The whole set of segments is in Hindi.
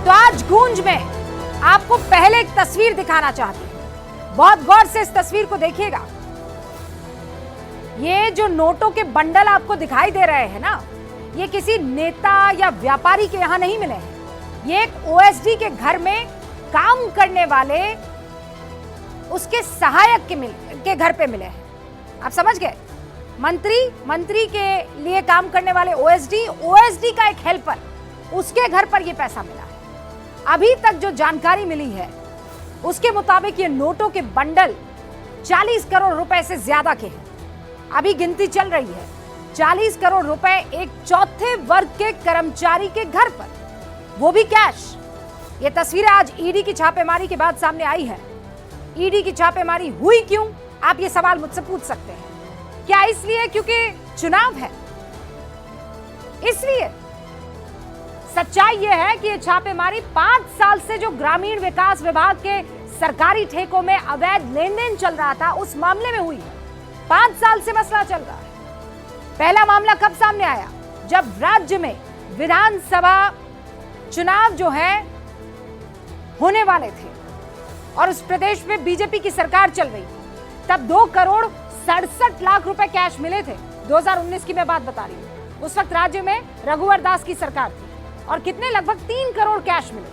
तो आज गूंज में आपको पहले एक तस्वीर दिखाना चाहती हूं, बहुत गौर से इस तस्वीर को देखिएगा। ये जो नोटों के बंडल आपको दिखाई दे रहे हैं ना, ये किसी नेता या व्यापारी के यहां नहीं मिले हैं। ये एक ओएसडी के घर में काम करने वाले उसके सहायक के घर पे मिले हैं। आप समझ गए? मंत्री के लिए काम करने वाले ओएसडी का एक हेल्पर, उसके घर पर यह पैसा मिला है। अभी तक जो जानकारी मिली है उसके मुताबिक ये नोटों के बंडल 40 करोड़ रुपए से ज्यादा के हैं। अभी गिनती चल रही है। 40 करोड़ रुपए एक चौथे वर्ग के कर्मचारी के घर पर, वो भी कैश। ये तस्वीरें आज ईडी की छापेमारी के बाद सामने आई है। ईडी की छापेमारी हुई क्यों, आप ये सवाल मुझसे पूछ सकते हैं। क्या इसलिए क्योंकि चुनाव है? इसलिए? सच्चाई यह है कि यह छापेमारी 5 साल से जो ग्रामीण विकास विभाग के सरकारी ठेकों में अवैध लेन देन चल रहा था, उस मामले में हुई है। 5 साल से मसला चल रहा है। पहला मामला कब सामने आया? जब राज्य में विधानसभा चुनाव जो है होने वाले थे और उस प्रदेश में बीजेपी की सरकार चल रही थी। तब 2 करोड़ 67 लाख रुपए कैश मिले थे। 2019 की मैं बात बता रही हूं। उस वक्त राज्य में रघुवर दास की सरकार थी और कितने, लगभग 3 करोड़ कैश मिले।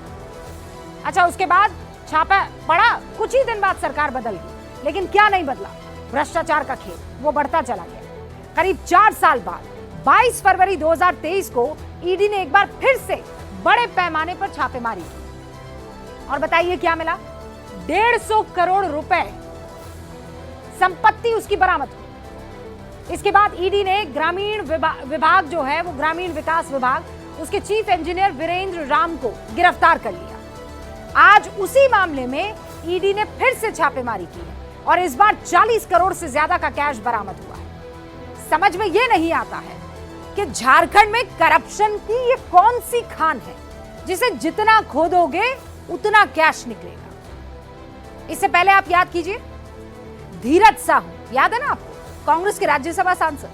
अच्छा, उसके बाद छापा पड़ा, कुछ ही दिन बाद सरकार बदल गई, लेकिन क्या नहीं बदला? भ्रष्टाचार का खेल वो बढ़ता चला गया। करीब 4 साल बाद 22 फरवरी 2023 को ईडी ने एक बार फिर से बड़े पैमाने पर छापेमारी की और बताइए क्या मिला? 150 करोड़ रुपए संपत्ति उसकी बरामद हुई। इसके बाद ईडी ने ग्रामीण विभाग जो है, वो ग्रामीण विकास विभाग, उसके चीफ इंजीनियर वीरेंद्र राम को गिरफ्तार कर लिया। आज उसी मामले में ईडी ने फिर से छापेमारी की है और इस बार 40 करोड़ से ज्यादा का कैश बरामद हुआ है। समझ में यह नहीं आता है कि झारखंड में करप्शन की ये कौन सी खान है जिसे जितना खोदोगे उतना कैश निकलेगा। इससे पहले आप याद कीजिए, धीरज साहू, याद है ना आपको? कांग्रेस के राज्यसभा सांसद,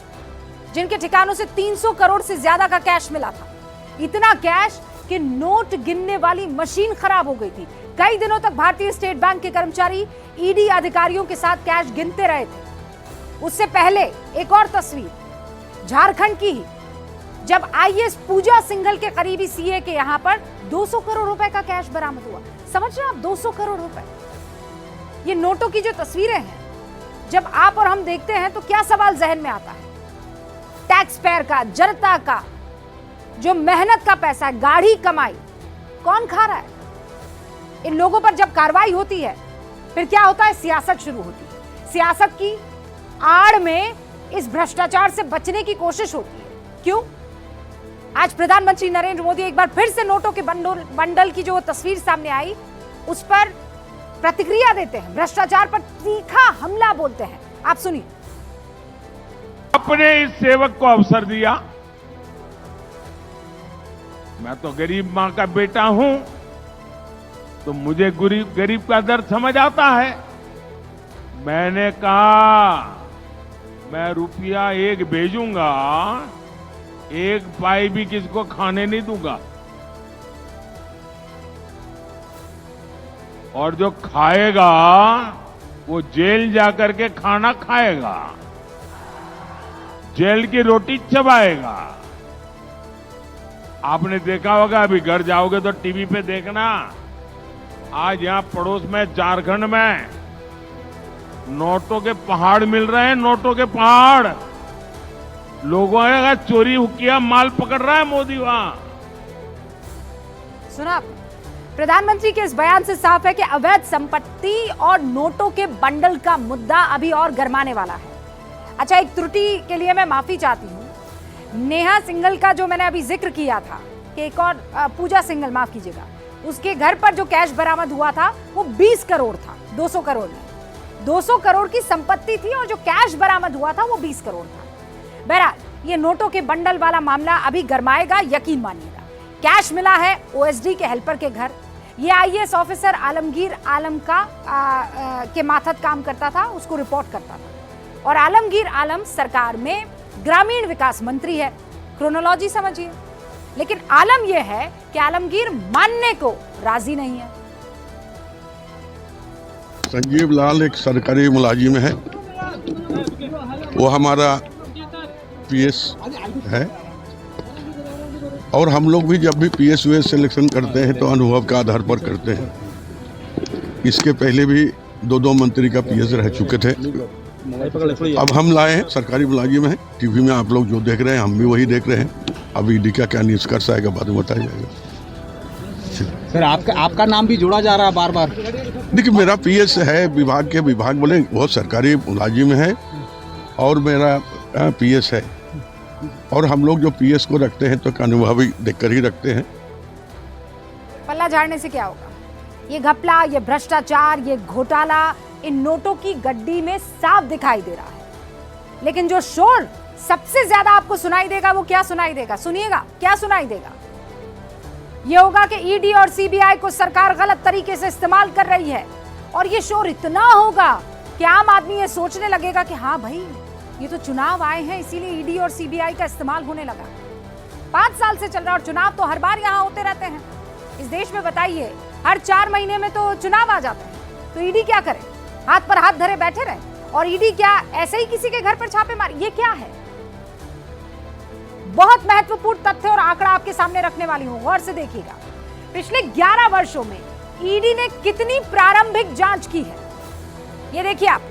जिनके ठिकानों से 300 करोड़ से ज्यादा का कैश मिला था। इतना कैश कि नोट गिनने वाली मशीन खराब हो गई थी। कई दिनों तक भारतीय स्टेट बैंक के कर्मचारी ईडी अधिकारियों के साथ कैश गिनते रहे थे। उससे पहले एक और तस्वीर झारखंड की ही, जब आईएएस पूजा सिंघल के करीबी सीए के यहां पर 200 करोड़ रुपए का कैश बरामद हुआ। समझ रहे हैं आप? 200 करोड़ रुपए। ये नोटों की जो तस्वीरें हैं, जब आप और हम देखते हैं तो क्या सवाल जहन में आता है? टैक्स पेयर का, जनता का जो मेहनत का पैसा है, गाढ़ी कमाई, कौन खा रहा है? इन लोगों पर जब कार्रवाई होती है फिर क्या होता है? सियासत शुरू होती है। सियासत की आड़ में इस भ्रष्टाचार से बचने की कोशिश होती है। क्यों? आज प्रधानमंत्री नरेंद्र मोदी एक बार फिर से नोटों के बंडल की जो तस्वीर सामने आई, उस पर प्रतिक्रिया देते हैं, भ्रष्टाचार पर तीखा हमला बोलते हैं। आप सुनिए। अपने इस सेवक को अवसर दिया। मैं तो गरीब मां का बेटा हूं, तो मुझे गरीब का दर्द समझ आता है। मैंने कहा मैं रुपया 1 भेजूंगा, 1 पाई भी किसको खाने नहीं दूंगा, और जो खाएगा वो जेल जाकर के खाना खाएगा, जेल की रोटी चबाएगा। आपने देखा होगा, अभी घर जाओगे तो टीवी पे देखना, आज यहां पड़ोस में झारखंड में नोटों के पहाड़ मिल रहे हैं। नोटों के पहाड़। लोगों ने चोरी किया माल पकड़ रहा है मोदी वहां। सुना? प्रधानमंत्री के इस बयान से साफ है कि अवैध संपत्ति और नोटों के बंडल का मुद्दा अभी और गरमाने वाला है। अच्छा, एक त्रुटि के लिए मैं माफी चाहती हूं। नेहा सिंघल का जो मैंने अभी जिक्र किया था कि एक और पूजा सिंघल, माफ कीजिएगा, उसके घर पर जो कैश बरामद हुआ था वो 20 करोड़ था। 200 करोड़ नहीं, 200 करोड़ की संपत्ति थी और जो कैश बरामद हुआ था वो 20 करोड़ था। बहरहाल ये नोटों के बंडल वाला मामला अभी गरमाएगा, यकीन मानिएगा। कैश मिला है ओएसडी के हेल्पर के घर। ये आईएएस ऑफिसर आलमगीर आलम के माथत काम करता था, उसको रिपोर्ट करता था। और आलमगीर आलम सरकार में ग्रामीण विकास मंत्री है। क्रोनोलॉजी समझिए। लेकिन आलम यह है कि आलमगीर मानने को राजी नहीं है। संजीव लाल एक सरकारी मुलाजिम है, वो हमारा पीएस है और हम लोग भी जब भी पीएस वीएस सिलेक्शन करते हैं तो अनुभव के आधार पर करते हैं। इसके पहले भी दो मंत्री का पीएस रह चुके थे। अब हम लाए हैं, सरकारी मुलाजिम है। टीवी में आप लोग जो देख रहे हैं हम भी वही देख रहे हैं। अब ईडी का क्या निष्कर्ष आएगा बाद में बताया जाएगा। सर आपका नाम भी जोड़ा जा रहा है बार बार। देखिए मेरा पीएस है, विभाग बोले वो सरकारी मुलाजिम है और मेरा पीएस है और हम लोग जो पीएस को रखते हैं तो अनुभवी देखकर ही रखते हैं। पल्ला झाड़ने से क्या होगा? ये घपला, ये भ्रष्टाचार, ये घोटाला इन नोटों की गड्डी में साफ दिखाई दे रहा है। लेकिन जो शोर सबसे ज्यादा आपको सुनाई देगा वो क्या सुनाई देगा? सुनिएगा क्या सुनाई देगा। ये होगा कि ईडी और सीबीआई को सरकार गलत तरीके से इस्तेमाल कर रही है और ये शोर इतना होगा कि आम आदमी ये सोचने लगेगा कि हाँ भाई ये तो चुनाव आए हैं इसीलिए ईडी और सीबीआई का इस्तेमाल होने लगा। 5 साल से चल रहा और चुनाव तो हर बार यहाँ होते रहते हैं इस देश में। बताइए हर 4 महीने में तो चुनाव आ जाते हैं, तो ईडी क्या करे? हाथ पर हाथ धरे बैठे रहे? और ईडी क्या ऐसे ही किसी के घर पर छापे मारे? ये क्या है? बहुत महत्वपूर्ण तथ्य और आंकड़ा आपके सामने रखने वाली हूं, गौर से देखिएगा। पिछले 11 वर्षों में ईडी ने कितनी प्रारंभिक जांच की है ये देखिए आप।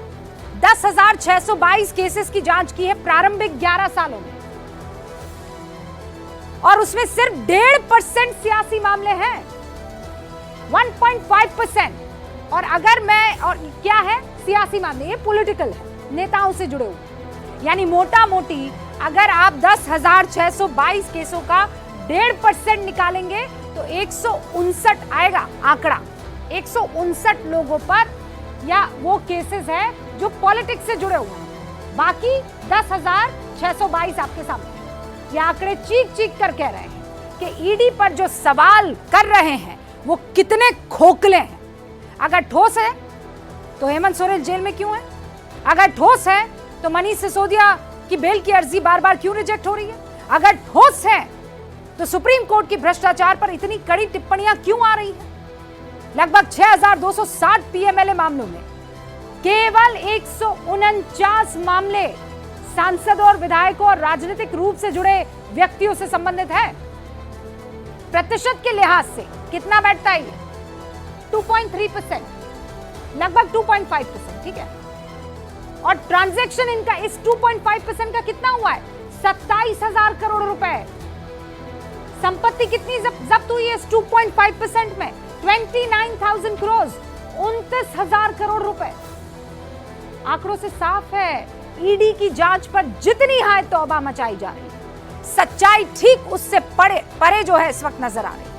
10,622 केसेस की जांच की है प्रारंभिक 11 सालों में और उसमें सिर्फ 1.5% सियासी मामले हैं, 1.5%। और अगर मैं, और क्या है सियासी मामले? ये पॉलिटिकल है, नेताओं से जुड़े हुए। यानी मोटा मोटी अगर आप 10,622 केसों का 1.5% निकालेंगे तो 159 आएगा आंकड़ा। 159 लोगों पर या वो केसेस है जो पॉलिटिक्स से जुड़े हुए हैं। बाकी 10,622 आपके सामने। ये आंकड़े चीख चीख कर कह रहे हैं कि ईडी पर जो सवाल कर रहे हैं वो कितने खोखले हैं। अगर ठोस है तो हेमंत सोरेन जेल में क्यों है? अगर ठोस है तो मनीष सिसोदिया की बेल की अर्जी बार बार क्यों रिजेक्ट हो रही है? अगर ठोस है तो सुप्रीम कोर्ट की भ्रष्टाचार पर इतनी कड़ी टिप्पणियां क्यों आ रही है? लगभग 6,260 पीएमएलए मामलों में केवल 149 मामले सांसदों और विधायकों और राजनीतिक रूप से जुड़े व्यक्तियों से संबंधित है। प्रतिशत के लिहाज से कितना बैठता है ये? 2.3%, लगभग 2.5%, ठीक है। और ट्रांजैक्शन इनका इस 2.5% का कितना हुआ है? 27,000 करोड़ रुपए। संपत्ति कितनी जब्त हुई है इस 2.5% में? 29,000 करोड़, 29,000 करोड़ रुपए। आंकड़ों से साफ है ईडी की जांच पर जितनी हाय तौबा मचाई जा रही है, सच्चाई ठीक उससे परे जो है इस वक्त नजर आ रही है।